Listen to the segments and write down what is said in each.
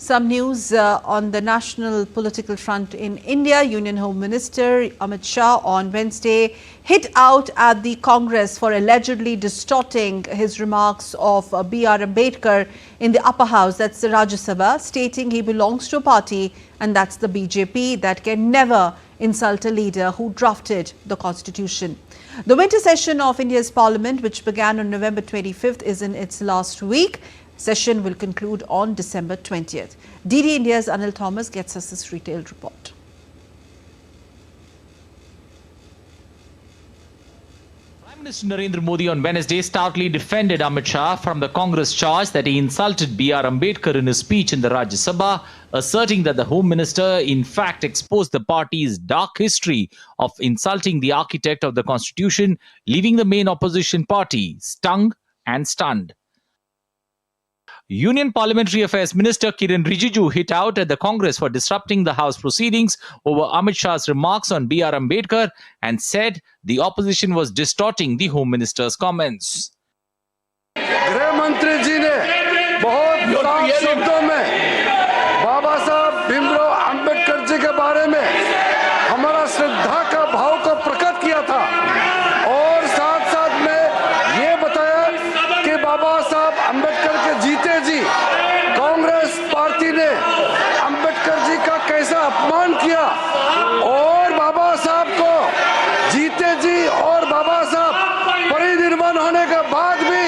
Some news on the national political front in India. Union Home Minister Amit Shah on Wednesday hit out at the Congress for allegedly distorting his remarks of B.R. Ambedkar in the upper house, that's the Rajya Sabha, stating he belongs to a party and that's the BJP that can never insult a leader who drafted the constitution. The winter session of India's parliament, which began on November 25th, is in its last week. Session will conclude on December 20th. DD India's Anil Thomas gets us this detailed report. Prime Minister Narendra Modi on Wednesday stoutly defended Amit Shah from the Congress charge that he insulted B.R. Ambedkar in his speech in the Rajya Sabha, asserting that the Home Minister in fact exposed the party's dark history of insulting the architect of the Constitution, leaving the main opposition party stung and stunned. Union Parliamentary Affairs Minister Kiren Rijiju hit out at the Congress for disrupting the House proceedings over Amit Shah's remarks on B.R. Ambedkar and said the opposition was distorting the Home Minister's comments. गृह मंत्री जी ने बहुत साफ शब्दों में बाबा साहब भीमराव अंबेडकर जी के बारे में हमारा श्रद्धा का भाव को प्रकट किया था और साथ साथ में ये बताया कि बाबा साहब अंबेडकर के जीते जी कांग्रेस पार्टी ने अंबेडकर जी का कैसा अपमान किया और बाबा साहब को जीते जी और बाबा साहब परिनिर्वाण होने के बाद भी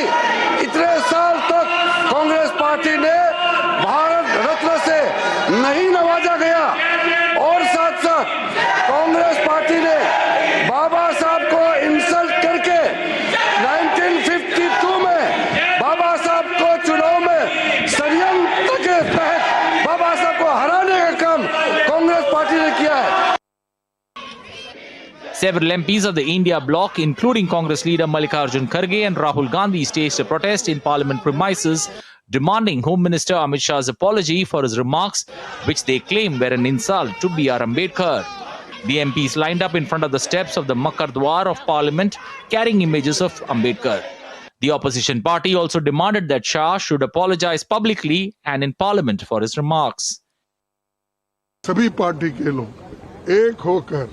इतने साल तक कांग्रेस पार्टी ने भारत रत्न से नहीं नवाजा गया और साथ साथ कांग्रेस पार्टी ने बाबा साहब को इंसल्ट करके 1952 में बाबा साहब को चुनाव में षड्यंत्र के तहत बाबा साहब को हराने का काम कांग्रेस पार्टी ने किया है. Several MPs of the India bloc, including Congress leader Mallikarjun Kharge and Rahul Gandhi, staged a protest in Parliament premises, demanding Home Minister Amit Shah's apology for his remarks, which they claim were an insult to B.R. Ambedkar. The MPs lined up in front of the steps of the Makar Dwar of Parliament, carrying images of Ambedkar. The opposition party also demanded that Shah should apologize publicly and in Parliament for his remarks. सभी party के लोग एक होकर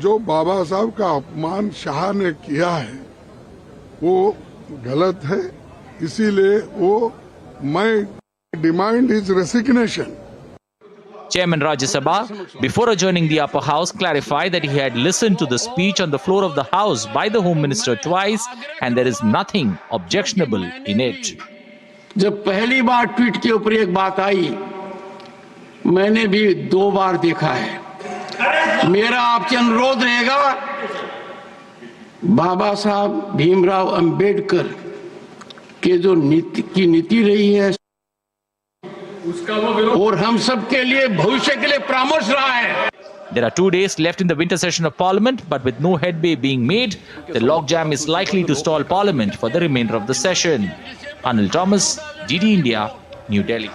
जो बाबा साहब का अपमान शाह ने किया है वो गलत है, इसीलिए वो मैं demand his resignation. Chairman Rajya Sabha, before adjourning the upper house, clarified that he had listened to the speech on the floor of the house by the Home Minister twice and there is nothing objectionable in it. जब पहली बार tweet के ऊपर एक बात आई, मैंने भी 2 बार देखा है. मेरा आपसे अनुरोध रहेगा, बाबा साहब भीमराव अंबेडकर के जो नीति रही है और हम सब के लिए भविष्य के लिए परामर्श रहा है. There are 2 days left in the winter session of Parliament, but with no headway being made, the logjam is likely to stall Parliament for the remainder of the session. Anil Thomas, DD India, New Delhi.